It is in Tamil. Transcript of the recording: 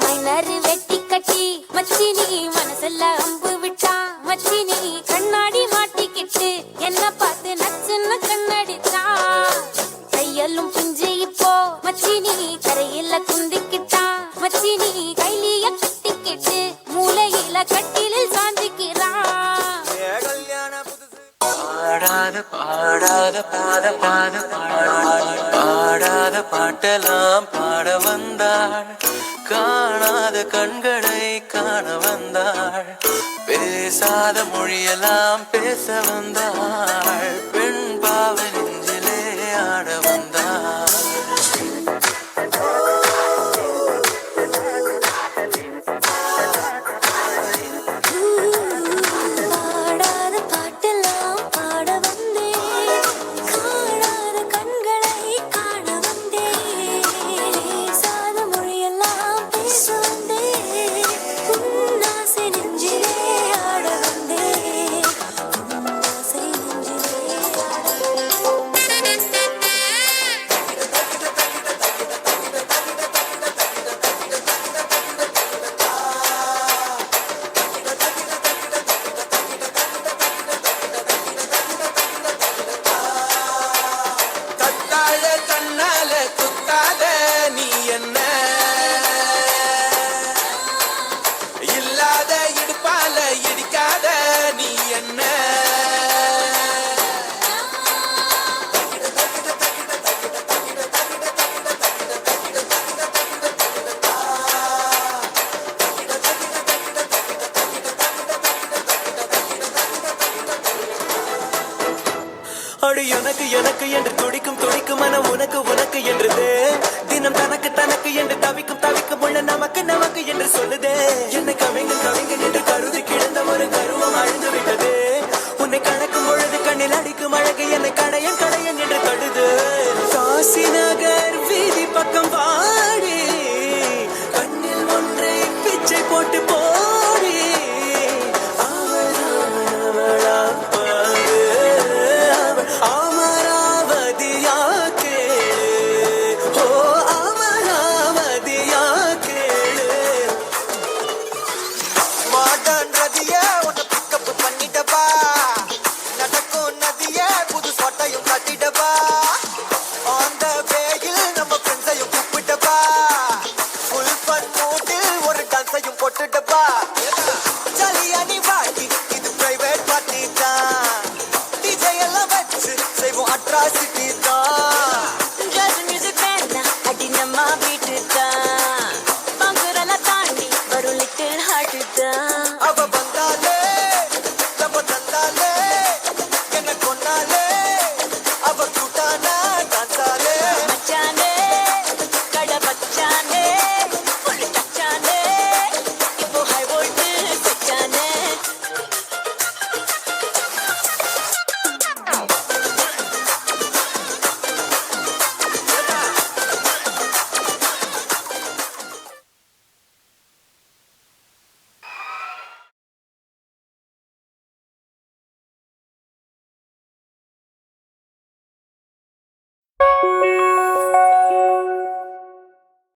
மைனரு வெட்டி கட்டி மச்சினி மனசுல அம்பு விட்டா மச்சினி கண்ணாடி மாட்டிக்கிட்டு என்ன பார்த்து நச்சுன்னு கண்ணடிச்சா கையெல்லும் பிஞ்சு இப்போ மச்சினி கரையில குந்திக்கிட்டா மச்சினி கைலிய கட்டிக்கிட்டு மூளையில கட்டிலில் சாஞ்சிக்கிறா பாடாத பாடாத பாத பாத பாடாத பாட்டெல்லாம் பாட வந்தாள் காணாத கண்களை காண வந்தாள் பேசாத மொழியெல்லாம் பேச வந்தாள் பெண் பாவ நெஞ்சிலே ஆட வந்தாள் எனக்கு எனக்கு என்று துடிக்கும் துடிக்கும் மனம் உனக்கு உனக்கு என்றது தினம் தனக்கு தனக்கு என்று தவிக்கும் தவிக்கும் உள்ள நமக்கு நமக்கு என்று சொல்லுதே எனக்கு